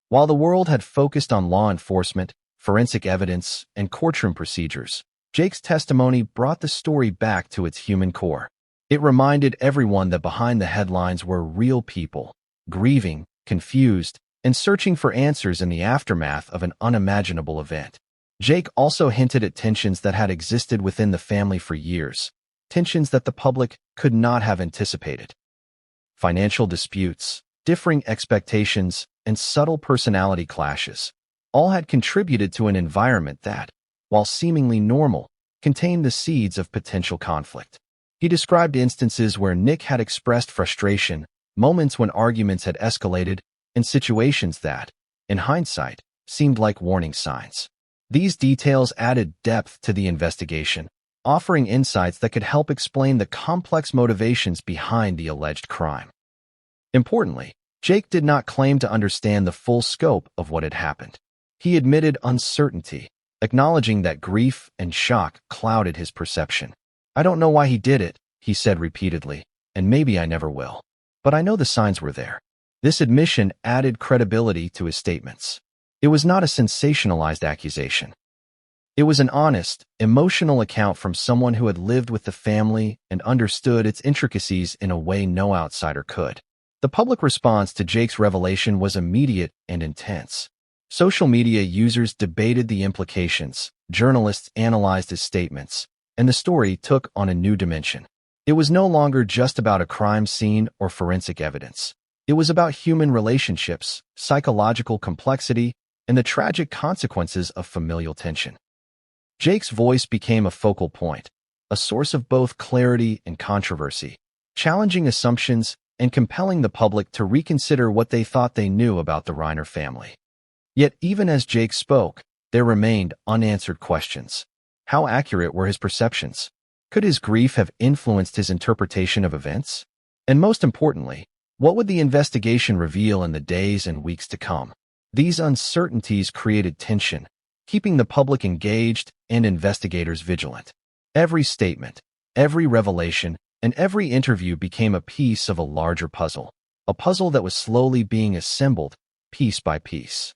While the world had focused on law enforcement, forensic evidence, and courtroom procedures, Jake's testimony brought the story back to its human core. It reminded everyone that behind the headlines were real people, grieving, confused, and searching for answers in the aftermath of an unimaginable event. Jake also hinted at tensions that had existed within the family for years, tensions that the public could not have anticipated. Financial disputes, differing expectations, and subtle personality clashes all had contributed to an environment that, while seemingly normal, contained the seeds of potential conflict. He described instances where Nick had expressed frustration, moments when arguments had escalated, and situations that, in hindsight, seemed like warning signs. These details added depth to the investigation, offering insights that could help explain the complex motivations behind the alleged crime. Importantly, Jake did not claim to understand the full scope of what had happened. He admitted uncertainty, acknowledging that grief and shock clouded his perception. "I don't know why he did it," he said repeatedly, "and maybe I never will. But I know the signs were there." This admission added credibility to his statements. It was not a sensationalized accusation. It was an honest, emotional account from someone who had lived with the family and understood its intricacies in a way no outsider could. The public response to Jake's revelation was immediate and intense. Social media users debated the implications, journalists analyzed his statements, and the story took on a new dimension. It was no longer just about a crime scene or forensic evidence. It was about human relationships, psychological complexity, and the tragic consequences of familial tension. Jake's voice became a focal point, a source of both clarity and controversy, challenging assumptions and compelling the public to reconsider what they thought they knew about the Reiner family. Yet even as Jake spoke, there remained unanswered questions. How accurate were his perceptions? Could his grief have influenced his interpretation of events? And most importantly, what would the investigation reveal in the days and weeks to come? These uncertainties created tension, keeping the public engaged and investigators vigilant. Every statement, every revelation, and every interview became a piece of a larger puzzle, a puzzle that was slowly being assembled, piece by piece.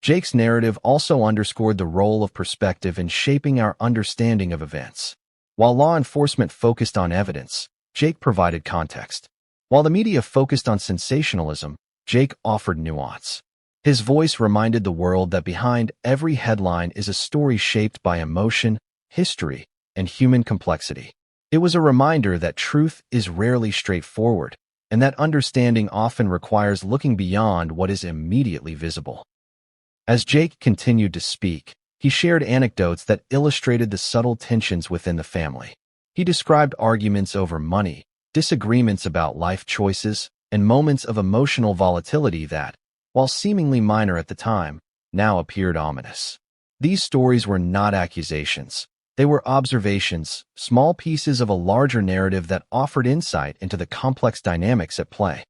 Jake's narrative also underscored the role of perspective in shaping our understanding of events. While law enforcement focused on evidence, Jake provided context. While the media focused on sensationalism, Jake offered nuance. His voice reminded the world that behind every headline is a story shaped by emotion, history, and human complexity. It was a reminder that truth is rarely straightforward, and that understanding often requires looking beyond what is immediately visible. As Jake continued to speak, he shared anecdotes that illustrated the subtle tensions within the family. He described arguments over money, disagreements about life choices, and moments of emotional volatility that, while seemingly minor at the time, now appeared ominous. These stories were not accusations. They were observations, small pieces of a larger narrative that offered insight into the complex dynamics at play.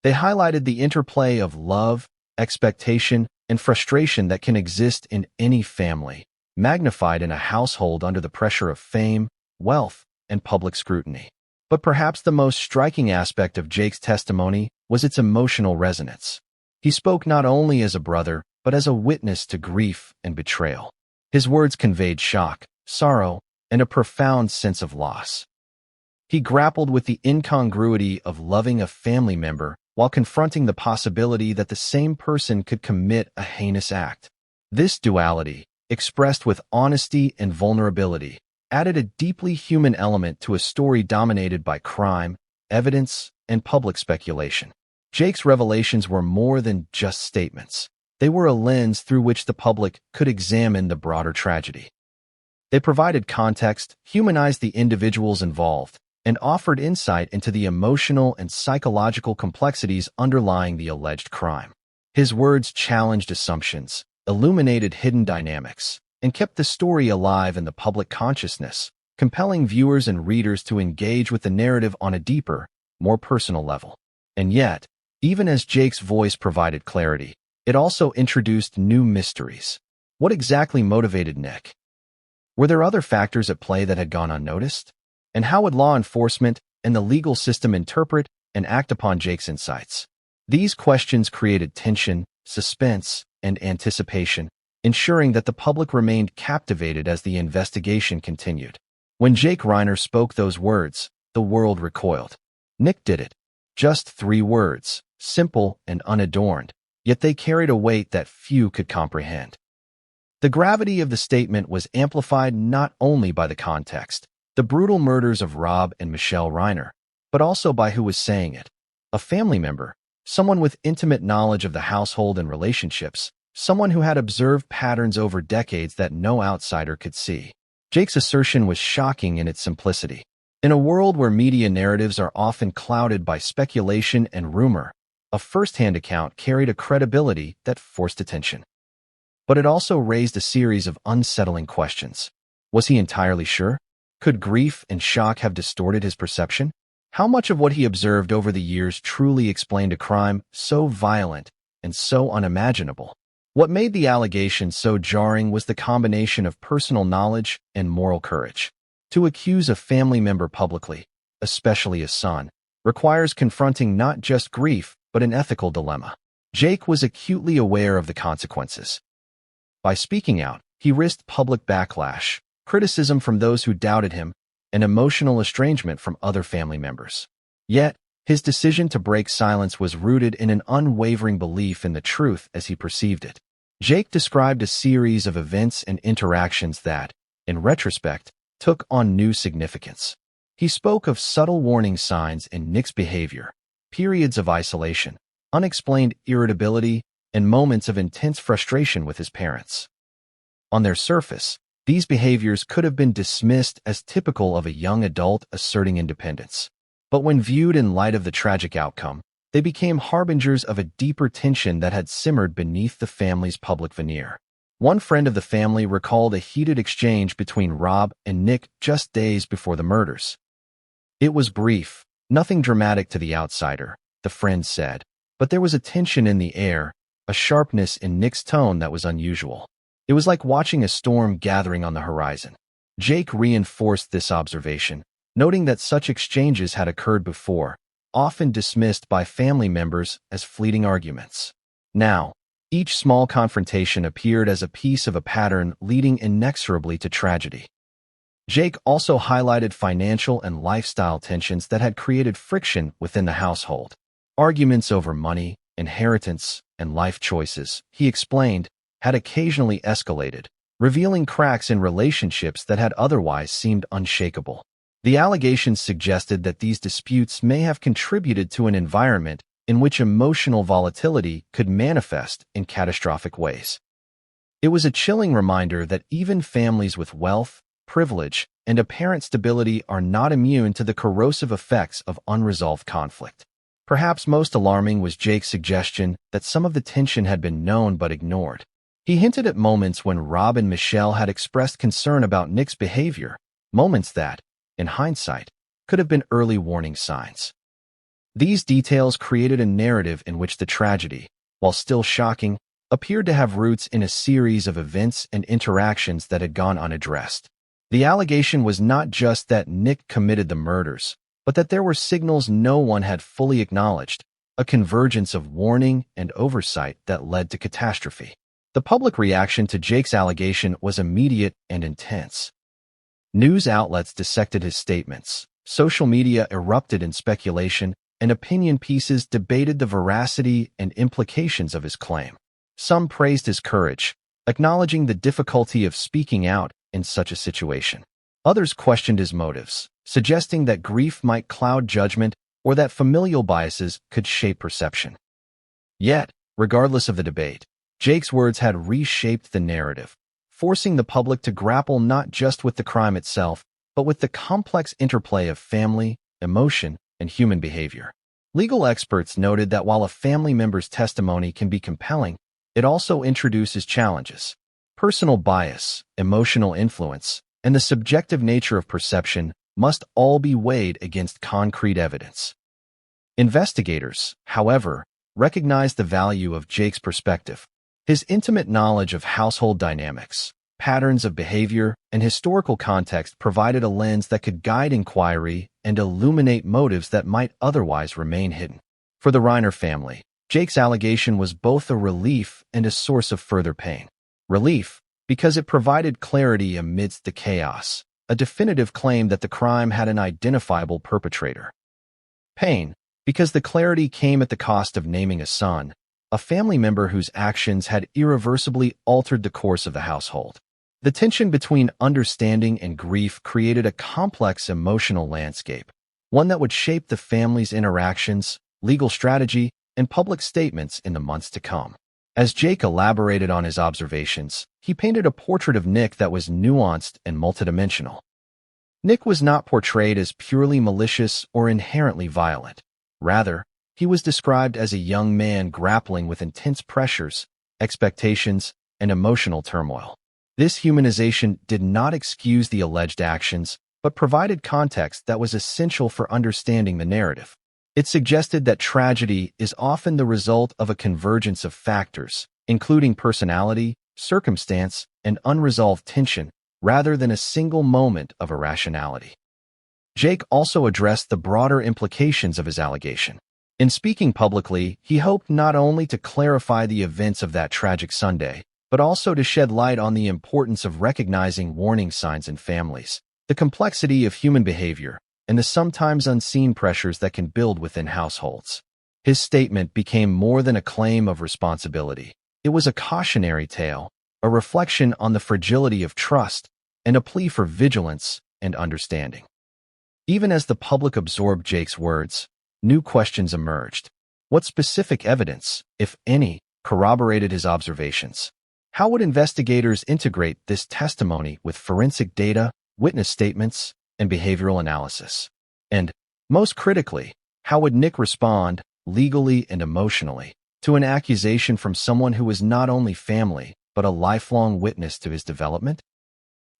They highlighted the interplay of love, expectation, and frustration that can exist in any family, magnified in a household under the pressure of fame, wealth, and public scrutiny. But perhaps the most striking aspect of Jake's testimony was its emotional resonance. He spoke not only as a brother, but as a witness to grief and betrayal. His words conveyed shock, sorrow, and a profound sense of loss. He grappled with the incongruity of loving a family member while confronting the possibility that the same person could commit a heinous act. This duality, expressed with honesty and vulnerability, added a deeply human element to a story dominated by crime, evidence, and public speculation. Jake's revelations were more than just statements. They were a lens through which the public could examine the broader tragedy. They provided context, humanized the individuals involved, and offered insight into the emotional and psychological complexities underlying the alleged crime. His words challenged assumptions, illuminated hidden dynamics, and kept the story alive in the public consciousness, compelling viewers and readers to engage with the narrative on a deeper, more personal level. And yet, even as Jake's voice provided clarity, it also introduced new mysteries. What exactly motivated Nick? Were there other factors at play that had gone unnoticed? And how would law enforcement and the legal system interpret and act upon Jake's insights? These questions created tension, suspense, and anticipation, ensuring that the public remained captivated as the investigation continued. When Jake Reiner spoke those words, the world recoiled. Nick did it. Just 3 words, simple and unadorned, yet they carried a weight that few could comprehend. The gravity of the statement was amplified not only by the context, the brutal murders of Rob and Michelle Reiner, but also by who was saying it. A family member, someone with intimate knowledge of the household and relationships, someone who had observed patterns over decades that no outsider could see. Jake's assertion was shocking in its simplicity. In a world where media narratives are often clouded by speculation and rumor, a first-hand account carried a credibility that forced attention. But it also raised a series of unsettling questions. Was he entirely sure? Could grief and shock have distorted his perception? How much of what he observed over the years truly explained a crime so violent and so unimaginable? What made the allegation so jarring was the combination of personal knowledge and moral courage. To accuse a family member publicly, especially a son, requires confronting not just grief but an ethical dilemma. Jake was acutely aware of the consequences. By speaking out, he risked public backlash, criticism from those who doubted him, and emotional estrangement from other family members. Yet, his decision to break silence was rooted in an unwavering belief in the truth as he perceived it. Jake described a series of events and interactions that, in retrospect, took on new significance. He spoke of subtle warning signs in Nick's behavior, periods of isolation, unexplained irritability, and moments of intense frustration with his parents. On their surface, these behaviors could have been dismissed as typical of a young adult asserting independence. But when viewed in light of the tragic outcome, they became harbingers of a deeper tension that had simmered beneath the family's public veneer. One friend of the family recalled a heated exchange between Rob and Nick just days before the murders. It was brief, nothing dramatic to the outsider, the friend said, but there was a tension in the air, a sharpness in Nick's tone that was unusual. It was like watching a storm gathering on the horizon. Jake reinforced this observation, noting that such exchanges had occurred before, often dismissed by family members as fleeting arguments. Now, each small confrontation appeared as a piece of a pattern leading inexorably to tragedy. Jake also highlighted financial and lifestyle tensions that had created friction within the household. Arguments over money, inheritance, and life choices, he explained, had occasionally escalated, revealing cracks in relationships that had otherwise seemed unshakable. The allegations suggested that these disputes may have contributed to an environment in which emotional volatility could manifest in catastrophic ways. It was a chilling reminder that even families with wealth, privilege, and apparent stability are not immune to the corrosive effects of unresolved conflict. Perhaps most alarming was Jake's suggestion that some of the tension had been known but ignored. He hinted at moments when Rob and Michelle had expressed concern about Nick's behavior, moments that, in hindsight, could have been early warning signs. These details created a narrative in which the tragedy, while still shocking, appeared to have roots in a series of events and interactions that had gone unaddressed. The allegation was not just that Nick committed the murders, but that there were signals no one had fully acknowledged, a convergence of warning and oversight that led to catastrophe. The public reaction to Jake's allegation was immediate and intense. News outlets dissected his statements, social media erupted in speculation, and opinion pieces debated the veracity and implications of his claim. Some praised his courage, acknowledging the difficulty of speaking out in such a situation. Others questioned his motives, suggesting that grief might cloud judgment or that familial biases could shape perception. Yet, regardless of the debate, Jake's words had reshaped the narrative, forcing the public to grapple not just with the crime itself, but with the complex interplay of family, emotion, and human behavior. Legal experts noted that while a family member's testimony can be compelling, it also introduces challenges. Personal bias, emotional influence, and the subjective nature of perception must all be weighed against concrete evidence. Investigators, however, recognized the value of Jake's perspective. His intimate knowledge of household dynamics, patterns of behavior, and historical context provided a lens that could guide inquiry and illuminate motives that might otherwise remain hidden. For the Reiner family, Jake's allegation was both a relief and a source of further pain. Relief, because it provided clarity amidst the chaos, a definitive claim that the crime had an identifiable perpetrator. Pain, because the clarity came at the cost of naming a son, a family member whose actions had irreversibly altered the course of the household. The tension between understanding and grief created a complex emotional landscape, one that would shape the family's interactions, legal strategy, and public statements in the months to come. As Jake elaborated on his observations, he painted a portrait of Nick that was nuanced and multidimensional. Nick was not portrayed as purely malicious or inherently violent. Rather, he was described as a young man grappling with intense pressures, expectations, and emotional turmoil. This humanization did not excuse the alleged actions, but provided context that was essential for understanding the narrative. It suggested that tragedy is often the result of a convergence of factors, including personality, circumstance, and unresolved tension, rather than a single moment of irrationality. Jake also addressed the broader implications of his allegation. In speaking publicly, he hoped not only to clarify the events of that tragic Sunday, but also to shed light on the importance of recognizing warning signs in families, the complexity of human behavior, and the sometimes unseen pressures that can build within households. His statement became more than a claim of responsibility. It was a cautionary tale, a reflection on the fragility of trust, and a plea for vigilance and understanding. Even as the public absorbed Jake's words, new questions emerged. What specific evidence, if any, corroborated his observations? How would investigators integrate this testimony with forensic data, witness statements, and behavioral analysis? And, most critically, how would Nick respond, legally and emotionally, to an accusation from someone who was not only family, but a lifelong witness to his development?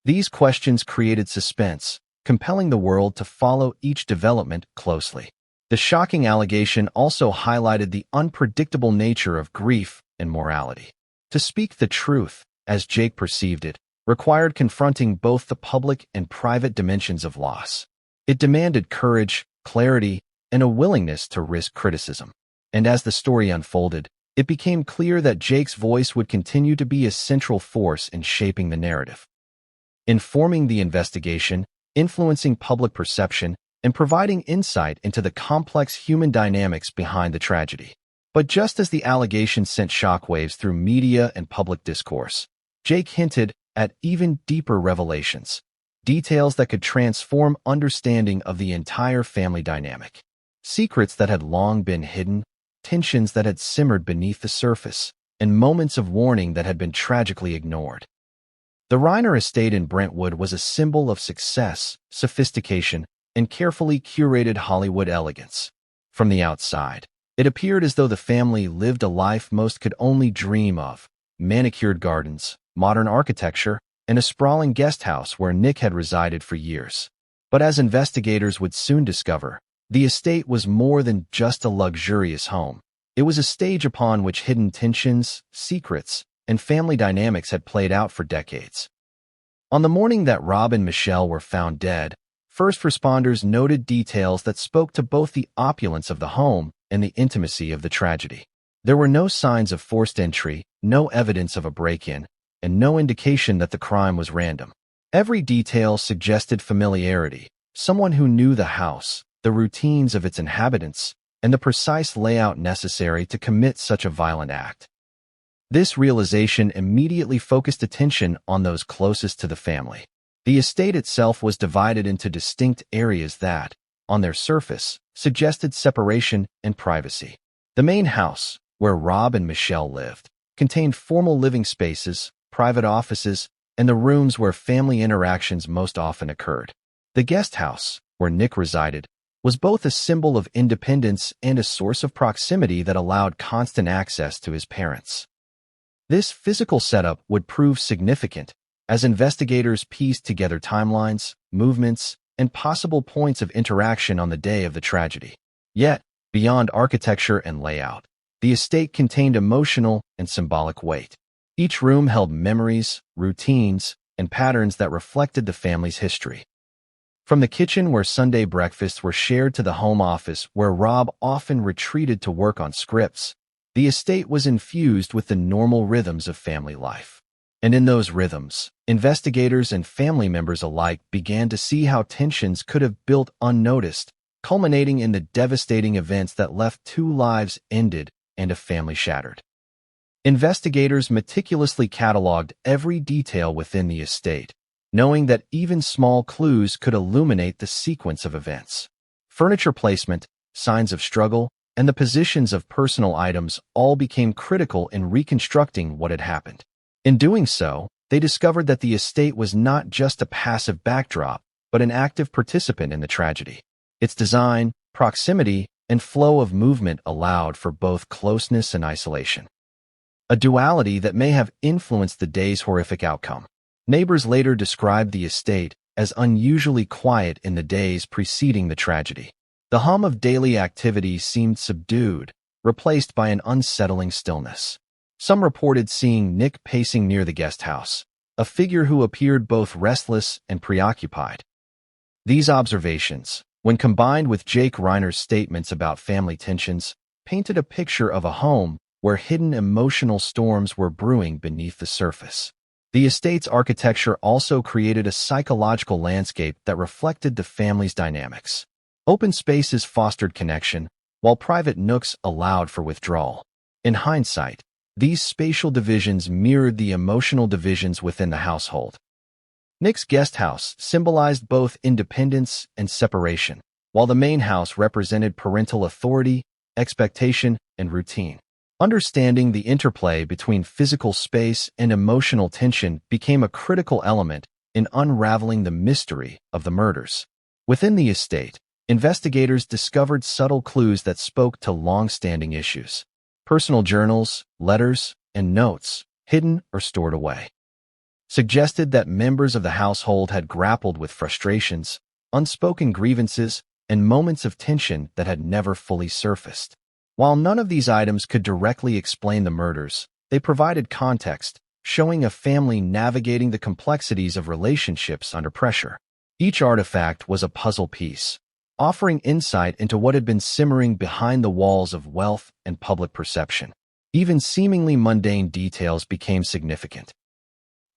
These questions created suspense, compelling the world to follow each development closely. The shocking allegation also highlighted the unpredictable nature of grief and morality. To speak the truth, as Jake perceived it, required confronting both the public and private dimensions of loss. It demanded courage, clarity, and a willingness to risk criticism. And as the story unfolded, it became clear that Jake's voice would continue to be a central force in shaping the narrative, informing the investigation, influencing public perception, and providing insight into the complex human dynamics behind the tragedy. But just as the allegation sent shockwaves through media and public discourse, Jake hinted at even deeper revelations, details that could transform understanding of the entire family dynamic. Secrets that had long been hidden, tensions that had simmered beneath the surface, and moments of warning that had been tragically ignored. The Reiner estate in Brentwood was a symbol of success, sophistication, and carefully curated Hollywood elegance. From the outside, it appeared as though the family lived a life most could only dream of: manicured gardens, modern architecture, and a sprawling guest house where Nick had resided for years. But as investigators would soon discover, the estate was more than just a luxurious home. It was a stage upon which hidden tensions, secrets, and family dynamics had played out for decades. On the morning that Rob and Michelle were found dead, first responders noted details that spoke to both the opulence of the home and the intimacy of the tragedy. There were no signs of forced entry, no evidence of a break-in, and no indication that the crime was random. Every detail suggested familiarity, someone who knew the house, the routines of its inhabitants, and the precise layout necessary to commit such a violent act. This realization immediately focused attention on those closest to the family. The estate itself was divided into distinct areas that, on their surface, suggested separation and privacy. The main house, where Rob and Michelle lived, contained formal living spaces, private offices, and the rooms where family interactions most often occurred. The guest house, where Nick resided, was both a symbol of independence and a source of proximity that allowed constant access to his parents. This physical setup would prove significant as investigators pieced together timelines, movements, and possible points of interaction on the day of the tragedy. Yet, beyond architecture and layout, the estate contained emotional and symbolic weight. Each room held memories, routines, and patterns that reflected the family's history. From the kitchen where Sunday breakfasts were shared to the home office where Rob often retreated to work on scripts, the estate was infused with the normal rhythms of family life. And in those rhythms, investigators and family members alike began to see how tensions could have built unnoticed, culminating in the devastating events that left 2 lives ended and a family shattered. Investigators meticulously cataloged every detail within the estate, knowing that even small clues could illuminate the sequence of events. Furniture placement, signs of struggle, and the positions of personal items all became critical in reconstructing what had happened. In doing so, they discovered that the estate was not just a passive backdrop, but an active participant in the tragedy. Its design, proximity, and flow of movement allowed for both closeness and isolation. a duality that may have influenced the day's horrific outcome. Neighbors later described the estate as unusually quiet in the days preceding the tragedy. The hum of daily activity seemed subdued, replaced by an unsettling stillness. Some reported seeing Nick pacing near the guest house, a figure who appeared both restless and preoccupied. These observations, when combined with Jake Reiner's statements about family tensions, painted a picture of a home where hidden emotional storms were brewing beneath the surface. The estate's architecture also created a psychological landscape that reflected the family's dynamics. Open spaces fostered connection, while private nooks allowed for withdrawal. In hindsight, these spatial divisions mirrored the emotional divisions within the household. Nick's guest house symbolized both independence and separation, while the main house represented parental authority, expectation, and routine. Understanding the interplay between physical space and emotional tension became a critical element in unraveling the mystery of the murders. Within the estate, investigators discovered subtle clues that spoke to long-standing issues. Personal journals, letters, and notes, hidden or stored away, suggested that members of the household had grappled with frustrations, unspoken grievances, and moments of tension that had never fully surfaced. While none of these items could directly explain the murders, they provided context, showing a family navigating the complexities of relationships under pressure. Each artifact was a puzzle piece, offering insight into what had been simmering behind the walls of wealth and public perception. Even seemingly mundane details became significant.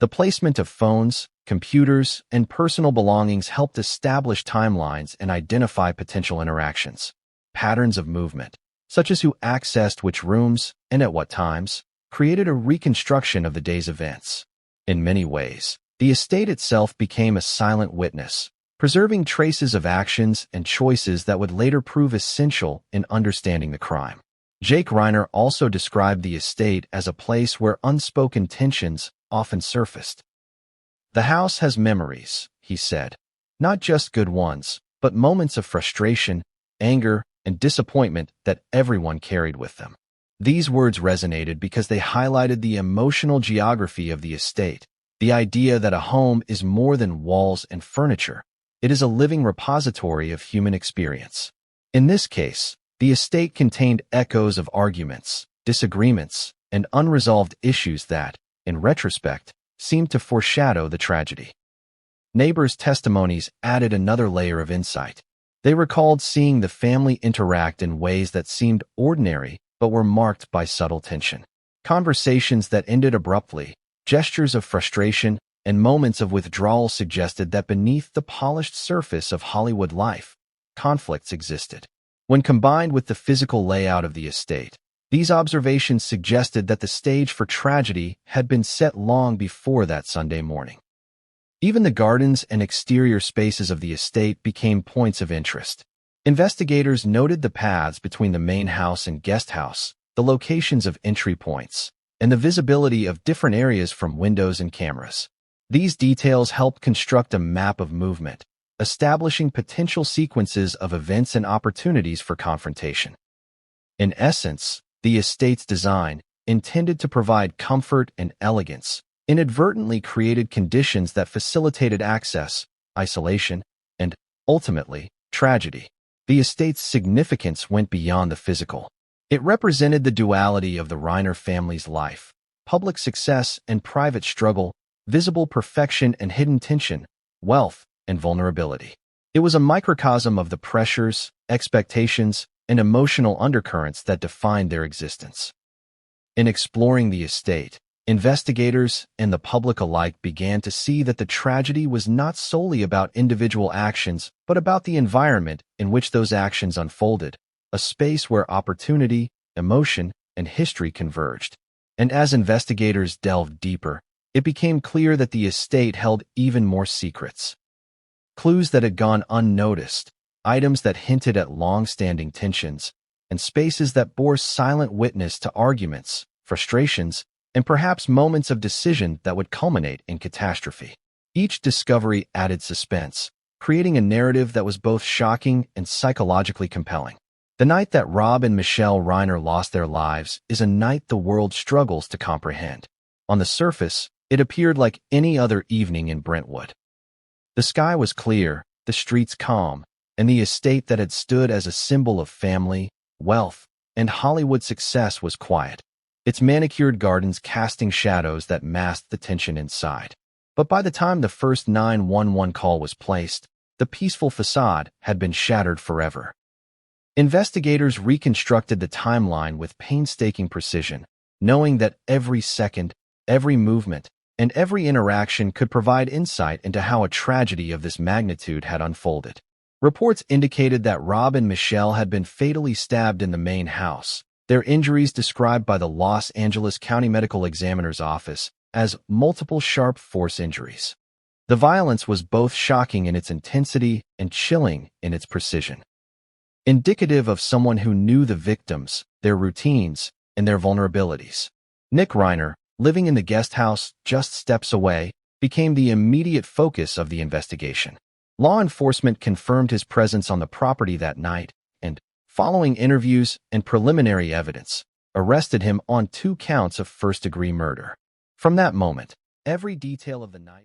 The placement of phones, computers, and personal belongings helped establish timelines and identify potential interactions. Patterns of movement, such as who accessed which rooms and at what times, created a reconstruction of the day's events. In many ways, the estate itself became a silent witness, preserving traces of actions and choices that would later prove essential in understanding the crime. Jake Reiner also described the estate as a place where unspoken tensions often surfaced. "The house has memories," he said, "not just good ones, but moments of frustration, anger, and disappointment that everyone carried with them." These words resonated because they highlighted the emotional geography of the estate, the idea that a home is more than walls and furniture. It is a living repository of human experience. In this case, the estate contained echoes of arguments, disagreements, and unresolved issues that, in retrospect, seemed to foreshadow the tragedy. Neighbors' testimonies added another layer of insight. They recalled seeing the family interact in ways that seemed ordinary but were marked by subtle tension. Conversations that ended abruptly, gestures of frustration, and moments of withdrawal suggested that beneath the polished surface of Hollywood life, conflicts existed. When combined with the physical layout of the estate, these observations suggested that the stage for tragedy had been set long before that Sunday morning. Even the gardens and exterior spaces of the estate became points of interest. Investigators noted the paths between the main house and guest house, the locations of entry points, and the visibility of different areas from windows and cameras. These details helped construct a map of movement, establishing potential sequences of events and opportunities for confrontation. In essence, the estate's design, intended to provide comfort and elegance, inadvertently created conditions that facilitated access, isolation, and, ultimately, tragedy. The estate's significance went beyond the physical. It represented the duality of the Reiner family's life: public success and private struggle, visible perfection and hidden tension, wealth and vulnerability. It was a microcosm of the pressures, expectations, and emotional undercurrents that defined their existence. In exploring the estate, investigators and the public alike began to see that the tragedy was not solely about individual actions, but about the environment in which those actions unfolded, a space where opportunity, emotion, and history converged. And as investigators delved deeper, it became clear that the estate held even more secrets. Clues that had gone unnoticed, items that hinted at long-standing tensions, and spaces that bore silent witness to arguments, frustrations, and perhaps moments of decision that would culminate in catastrophe. Each discovery added suspense, creating a narrative that was both shocking and psychologically compelling. The night that Rob and Michelle Reiner lost their lives is a night the world struggles to comprehend. On the surface, it appeared like any other evening in Brentwood. The sky was clear, the streets calm, and the estate that had stood as a symbol of family, wealth, and Hollywood success was quiet, its manicured gardens casting shadows that masked the tension inside. But by the time the first 911 call was placed, the peaceful facade had been shattered forever. Investigators reconstructed the timeline with painstaking precision, knowing that every second, every movement, and every interaction could provide insight into how a tragedy of this magnitude had unfolded. Reports indicated that Rob and Michelle had been fatally stabbed in the main house, their injuries described by the Los Angeles County Medical Examiner's Office as multiple sharp force injuries. The violence was both shocking in its intensity and chilling in its precision. Indicative of someone who knew the victims, their routines, and their vulnerabilities. Nick Reiner, living in the guest house just steps away, became the immediate focus of the investigation. Law enforcement confirmed his presence on the property that night and, following interviews and preliminary evidence, arrested him on 2 counts of first-degree murder. From that moment, every detail of the night